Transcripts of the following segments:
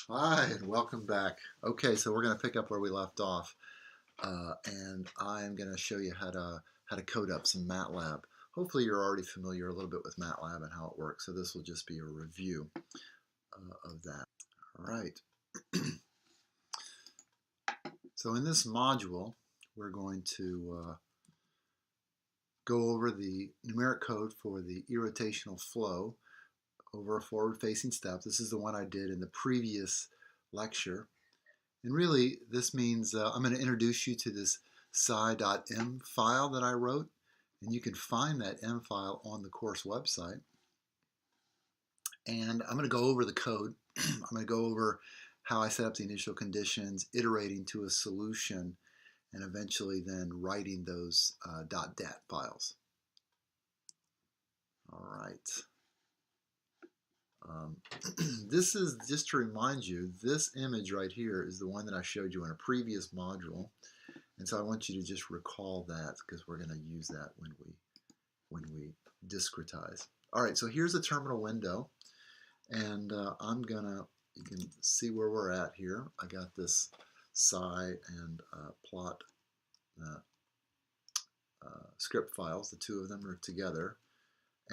Hi, and welcome back. Okay, so we're going to pick up where we left off, and I'm going to show you how to code up some Matlab. Hopefully, you're already familiar a little bit with Matlab and how it works. So this will just be a review of that. All right. So in this module, we're going to go over the numeric code for the irrotational flow over a forward-facing step. This is the one I did in the previous lecture. And really, this means I'm going to introduce you to this psi.m file that I wrote. And you can find that M file on the course website. And I'm going to go over the code. I'm going to go over how I set up the initial conditions, iterating to a solution, and eventually then writing those .dat files. All right. This is, just to remind you, this image right here is the one that I showed you in a previous module. And so I want you to just recall that because we're going to use that when we discretize. All right, so here's a terminal window, and you can see where we're at here. I got this psi and plot script files. The two of them are together.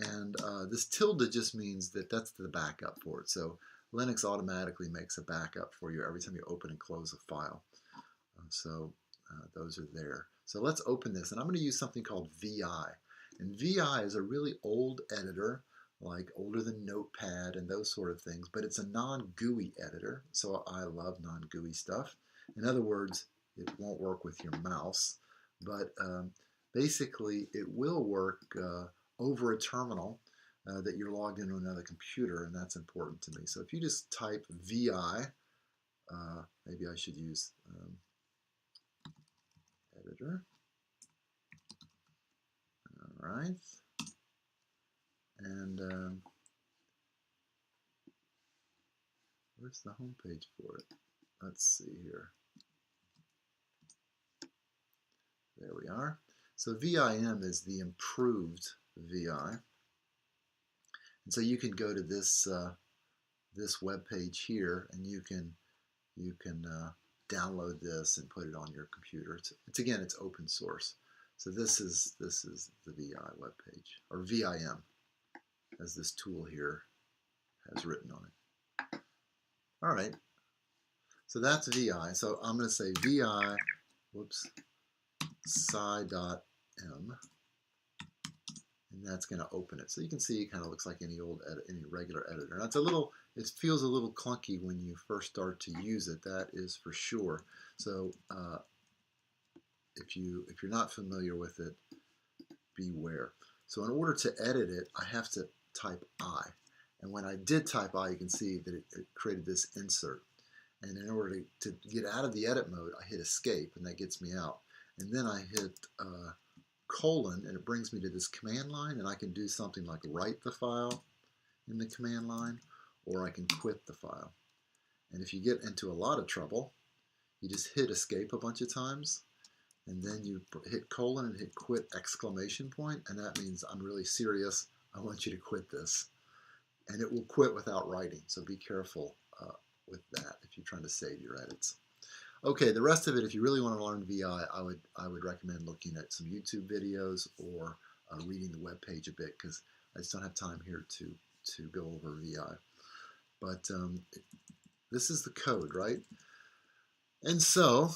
And this tilde just means that that's the backup for it. So Linux automatically makes a backup for you every time you open and close a file. Those are there. So let's open this, and I'm going to use something called VI. And VI is a really old editor, like older than Notepad and those sort of things, but it's a non-GUI editor, so I love non-GUI stuff. In other words, it won't work with your mouse, but basically it will work over a terminal that you're logged into another computer, and that's important to me. So if you just type VI, maybe I should use editor. All right. And where's the home page for it? Let's see here. There we are. So VIM is the improved VI. And so you can go to this this web page here, and you can download this and put it on your computer. It's open source. So this is the VI web page, or VIM, as this tool here has written on it. All right. So that's VI. So I'm going to say VI, psi.m, and that's going to open it. So you can see it kind of looks like any regular editor. Now it feels a little clunky when you first start to use it. That is for sure. So if you're not familiar with it, beware. So in order to edit it, I have to type I. And when I did type I, you can see that it created this insert. And in order to get out of the edit mode, I hit escape, and that gets me out. And then I hit colon, and it brings me to this command line, and I can do something like write the file in the command line, or I can quit the file. And if you get into a lot of trouble, you just hit escape a bunch of times, and then you hit colon and hit quit exclamation point, and that means I'm really serious. I want you to quit this. And it will quit without writing, so be careful with that if you're trying to save your edits. Okay, the rest of it, if you really want to learn VI, I would recommend looking at some YouTube videos or reading the web page a bit, because I just don't have time here to go over VI. But this is the code, right? And so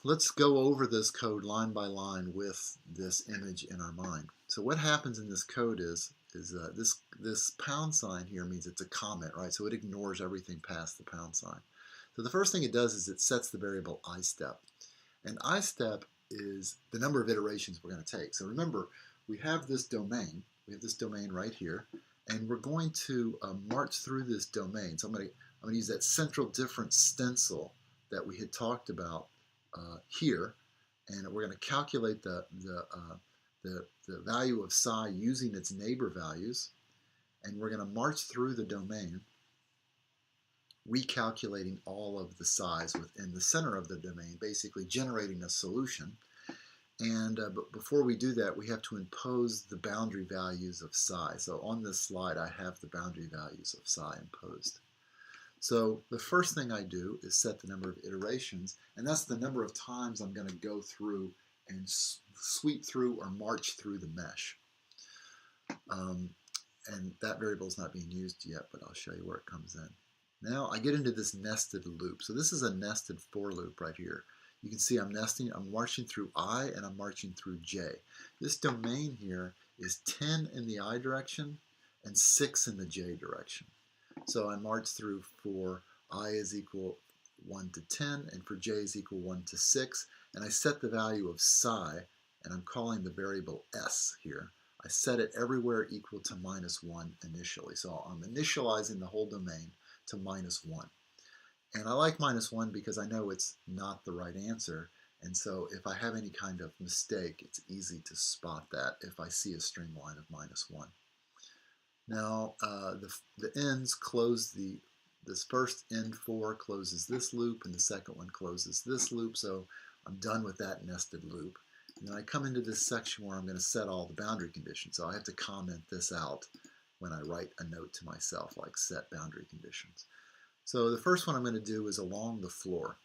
let's go over this code line by line with this image in our mind. So what happens in this code is this pound sign here means it's a comment, right? So it ignores everything past the pound sign. So the first thing it does is it sets the variable iStep. And iStep is the number of iterations we're going to take. So remember, we have this domain. We have this domain right here. And we're going to march through this domain. So I'm going to use that central difference stencil that we had talked about here. And we're going to calculate the value of psi using its neighbor values, and we're going to march through the domain, recalculating all of the psi's within the center of the domain, basically generating a solution. And but before we do that, we have to impose the boundary values of psi. So on this slide, I have the boundary values of psi imposed. So the first thing I do is set the number of iterations, and that's the number of times I'm going to go through and sweep through or march through the mesh. And that variable is not being used yet, but I'll show you where it comes in. Now I get into this nested loop. So this is a nested for loop right here. You can see I'm nesting, I'm marching through I and I'm marching through j. This domain here is 10 in the I direction and 6 in the j direction. So I march through for I is equal 1 to 10 and for j is equal 1 to 6, and I set the value of psi, and I'm calling the variable s here. I set it everywhere equal to -1 initially. So I'm initializing the whole domain to -1. And I like -1 because I know it's not the right answer. And so if I have any kind of mistake, it's easy to spot that if I see a string line of -1. Now the ends close this first end for closes this loop, and the second one closes this loop. So I'm done with that nested loop. And then I come into this section where I'm going to set all the boundary conditions. So I have to comment this out when I write a note to myself, like set boundary conditions. So the first one I'm going to do is along the floor.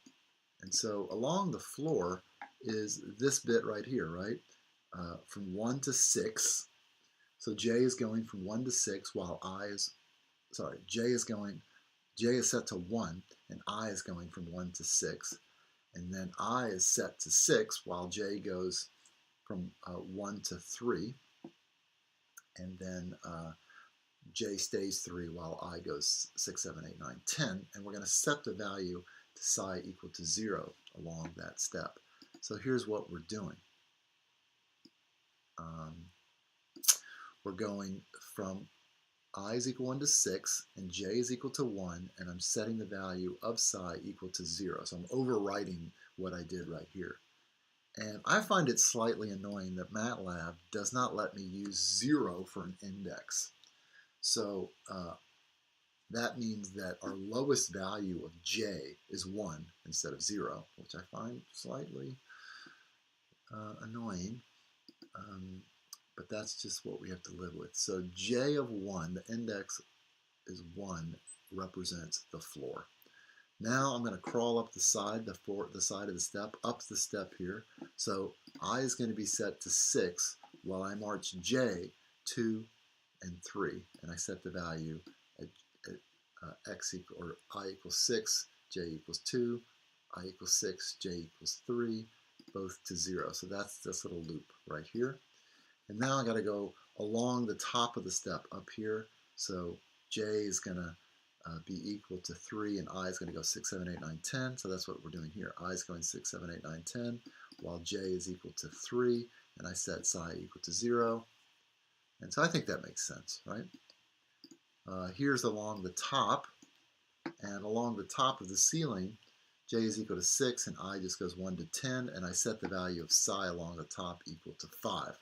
And so along the floor is this bit right here, right? From 1 to 6. So j is going from 1 to 6 while j is set to 1 and I is going from 1 to 6. And then I is set to 6 while j goes from 1 to 3. And then j stays 3 while I goes 6, 7, 8, 9, 10. And we're going to set the value to psi equal to 0 along that step. So here's what we're doing. We're going from I is equal 1 to 6 and j is equal to 1, and I'm setting the value of psi equal to 0. So I'm overwriting what I did right here. And I find it slightly annoying that Matlab does not let me use 0 for an index. So that means that our lowest value of j is 1 instead of 0, which I find slightly annoying. But that's just what we have to live with. So j of 1, the index is 1, represents the floor. Now I'm going to crawl up the side, the side of the step, up the step here. So I is going to be set to 6 while I march j 2 and 3, and I set the value at x equal, or I equals 6, j equals 2, I equals 6, j equals 3, both to 0. So that's this little loop right here. And now I got to go along the top of the step up here. So j is going to be equal to 3, and I is going to go 6, 7, 8, 9, 10. So that's what we're doing here. I is going 6, 7, 8, 9, 10, while j is equal to 3, and I set psi equal to 0. And so I think that makes sense, right? Here's along the top, and along the top of the ceiling, j is equal to 6, and I just goes 1 to 10, and I set the value of psi along the top equal to 5.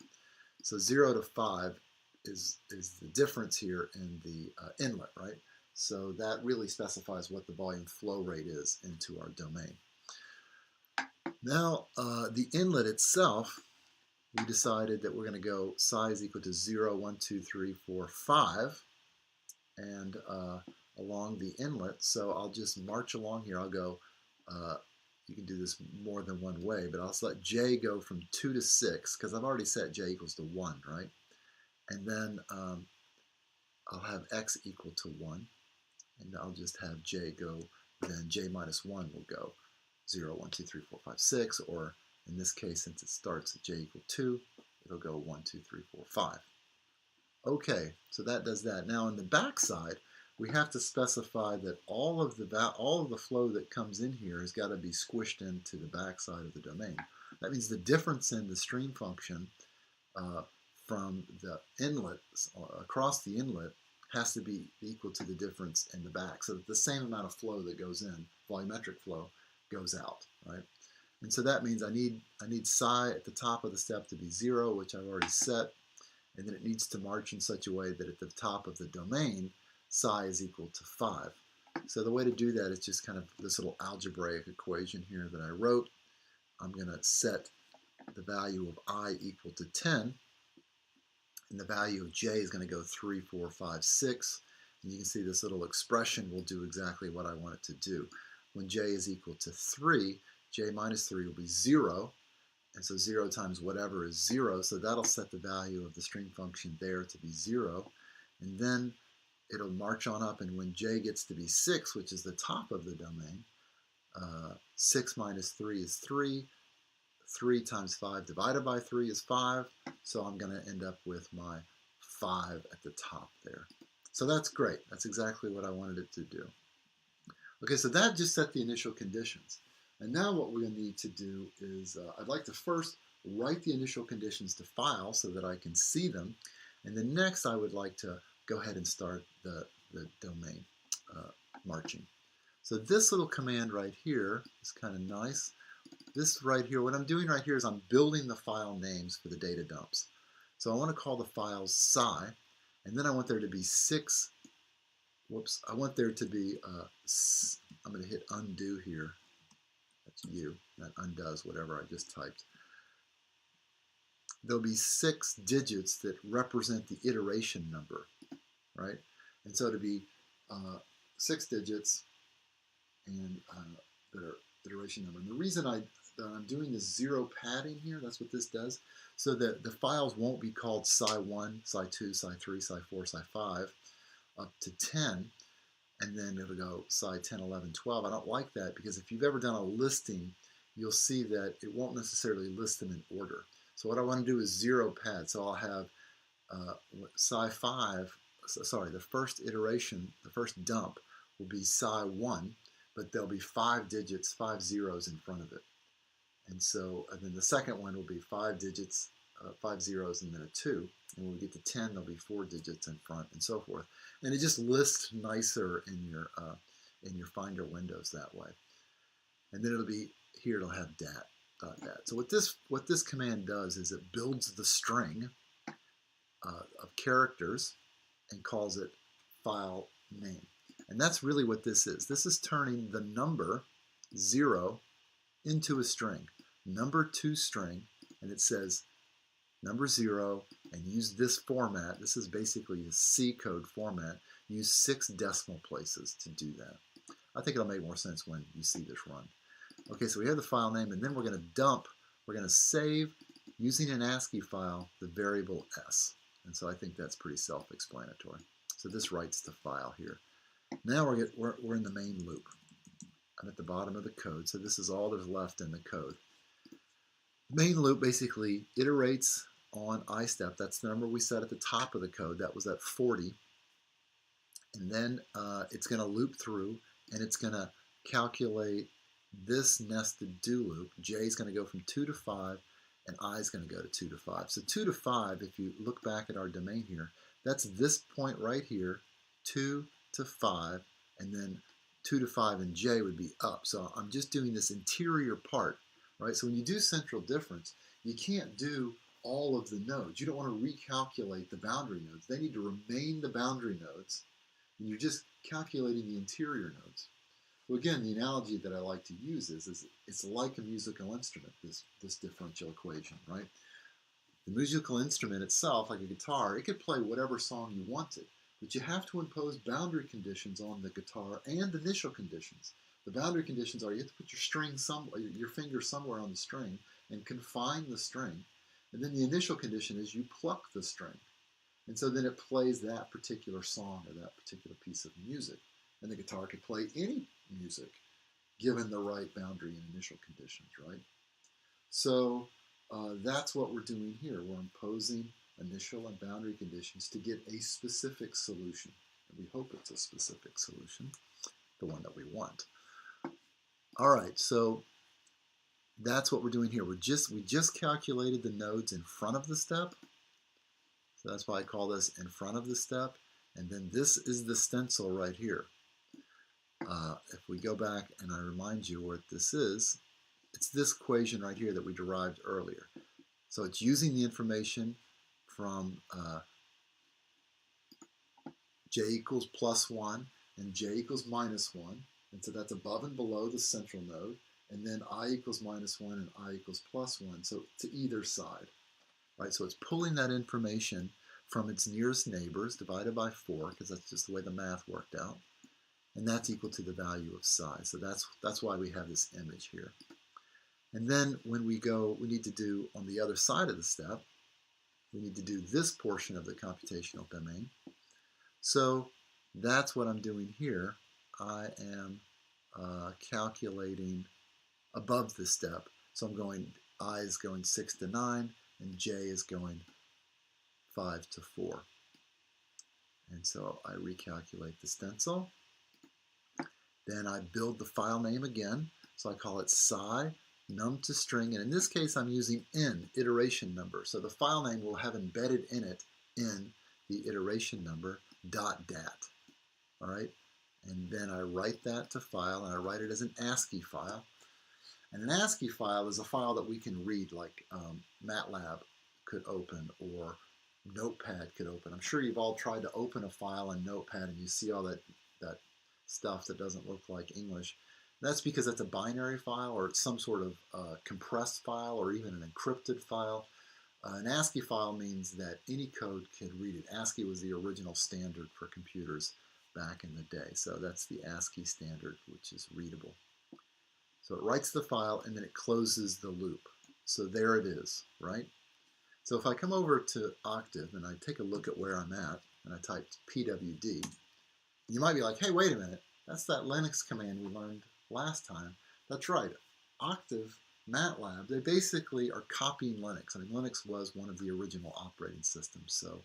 So 0 to 5 is the difference here in the inlet, right? So that really specifies what the volume flow rate is into our domain. Now, the inlet itself, we decided that we're going to go psi is equal to 0, 1, 2, 3, 4, 5, and along the inlet. So I'll just march along here. I'll go, you can do this more than one way, but I'll let j go from 2 to 6, because I've already set j equals to 1, right? And then I'll have x equal to 1, and I'll just have j go, then j minus 1 will go 0, 1, 2, 3, 4, 5, 6, or in this case, since it starts at j equal 2, it'll go 1, 2, 3, 4, 5. Okay, so that does that. Now on the back side, we have to specify that all of the flow that comes in here has got to be squished into the back side of the domain. That means the difference in the stream function from the inlet across the inlet has to be equal to the difference in the back, so that the same amount of flow that goes in, volumetric flow, goes out, right? And so that means I need psi at the top of the step to be 0, which I've already set, and then it needs to march in such a way that at the top of the domain, psi is equal to 5. So the way to do that is just kind of this little algebraic equation here that I wrote. I'm going to set the value of I equal to 10, and the value of j is going to go 3, 4, 5, 6, And you can see this little expression will do exactly what I want it to do. When j is equal to 3, j minus 3 will be 0. And so 0 times whatever is 0. So that'll set the value of the string function there to be 0. And then it'll march on up. And when j gets to be 6, which is the top of the domain, 6 minus 3 is 3. 3 times 5 divided by 3 is 5. So I'm going to end up with my 5 at the top there. So that's great. That's exactly what I wanted it to do. Okay, so that just set the initial conditions. And now what we're going to need to do is, I'd like to first write the initial conditions to file so that I can see them. And then next I would like to go ahead and start the domain marching. So this little command right here is kind of nice. This right here, what I'm doing right here is I'm building the file names for the data dumps. So I want to call the files psi, and then I want there to be 6, I want there to be, I'm going to hit undo here. That's U. That undoes whatever I just typed. There'll be 6 digits that represent the iteration number, right? And so it'll be 6 digits and that are iteration number. And the reason I'm doing this 0 padding here, that's what this does, so that the files won't be called psi1, psi2, psi3, psi4, psi5 up to 10. And then it'll go psi 10, 11, 12. I don't like that because if you've ever done a listing, you'll see that it won't necessarily list them in order. So what I want to do is 0 pad. So I'll have psi 5, sorry, the first iteration, the first dump will be psi 1, but there'll be 5 digits, 5 zeros in front of it. And so, and then the second one will be 5 digits, 5 zeros, and then a 2. And when we get to 10, there'll be 4 digits in front, and so forth. And it just lists nicer in your Finder windows that way. And then it'll be here. It'll have dat. So what this command does is it builds the string of characters and calls it file name. And that's really what this is. This is turning the number 0 into a string, number 2 string, and it says number 0, and use this format. This is basically a C code format. Use 6 decimal places to do that. I think it'll make more sense when you see this run. Okay, so we have the file name, and then we're going to dump, we're going to save, using an ASCII file, the variable S. And so I think that's pretty self-explanatory. So this writes the file here. Now we're in the main loop. I'm at the bottom of the code, so this is all there's left in the code. The main loop basically iterates on I step. That's the number we set at the top of the code. That was at 40. And then it's going to loop through, and it's going to calculate this nested do loop. J is going to go from 2 to 5, and I is going to go to 2 to 5. So 2 to 5, if you look back at our domain here, that's this point right here, 2 to 5, and then 2 to 5 and J would be up. So I'm just doing this interior part, right? So when you do central difference, you can't do all of the nodes. You don't want to recalculate the boundary nodes. They need to remain the boundary nodes, and you're just calculating the interior nodes. Well, again, the analogy that I like to use is it's like a musical instrument, this differential equation, right? The musical instrument itself, like a guitar, it could play whatever song you wanted, but you have to impose boundary conditions on the guitar and initial conditions. The boundary conditions are you have to put your finger somewhere on the string and confine the string. And then the initial condition is you pluck the string. And so then it plays that particular song or that particular piece of music. And the guitar could play any music given the right boundary and initial conditions, right? So that's what we're doing here. We're imposing initial and boundary conditions to get a specific solution. And we hope it's a specific solution, the one that we want. All right, so that's what we're doing here. We just calculated the nodes in front of the step. So that's why I call this in front of the step. And then this is the stencil right here. If we go back and I remind you what this is, it's this equation right here that we derived earlier. So it's using the information from j equals +1 and j equals -1. And so that's above and below the central node. And then I equals -1 and I equals +1. So to either side. Right? So it's pulling that information from its nearest neighbors divided by 4, because that's just the way the math worked out. And that's equal to the value of psi. So that's why we have this image here. And then when we go, we need to do on the other side of the step, we need to do this portion of the computational domain. So that's what I'm doing here. I am calculating above the step. So I'm going, I is going 6 to 9, and j is going 5 to 4. And so I recalculate the stencil. Then I build the file name again. So I call it psi num to string. And in this case, I'm using n, iteration number. So the file name will have embedded in it in the iteration number .dat. All right. And then I write that to file, and I write it as an ASCII file. And an ASCII file is a file that we can read, like Matlab could open or Notepad could open. I'm sure you've all tried to open a file in Notepad and you see all that stuff that doesn't look like English. That's because it's a binary file, or it's some sort of compressed file, or even an encrypted file. An ASCII file means that any code can read it. ASCII was the original standard for computers back in the day. So that's the ASCII standard, which is readable. So it writes the file and then it closes the loop. So there it is, right? So if I come over to Octave and I take a look at where I'm at, and I type pwd, you might be like, hey, wait a minute, that's that Linux command we learned last time. That's right. Octave, Matlab, they basically are copying Linux. I mean, Linux was one of the original operating systems, so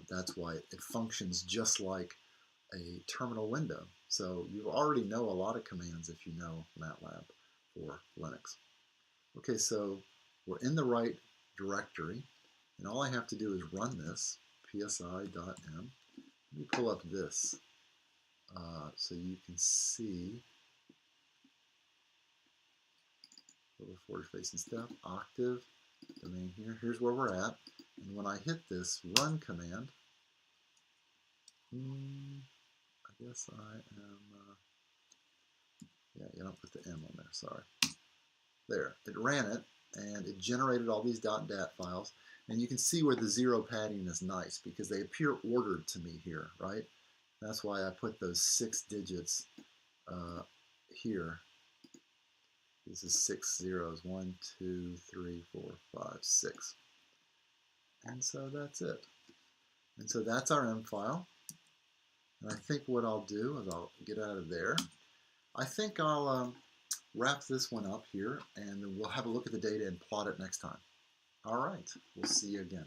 that's why it functions just like a terminal window. So you already know a lot of commands if you know Matlab for Linux. Okay, so we're in the right directory, and all I have to do is run this, psi.m. Let me pull up this so you can see little forward-facing step, Octave, domain here. Here's where we're at. And when I hit this run command, I guess I am, yeah, you don't put the M on there, sorry. There, it ran it, and it generated all these .dat files. And you can see where the zero padding is nice, because they appear ordered to me here, right? That's why I put those 6 digits here. This is 6 zeros, 1, 2, 3, 4, 5, 6. And so that's it. And so that's our M file. And I think what I'll do is I'll get out of there. I think I'll wrap this one up here, and we'll have a look at the data and plot it next time. All right, we'll see you again.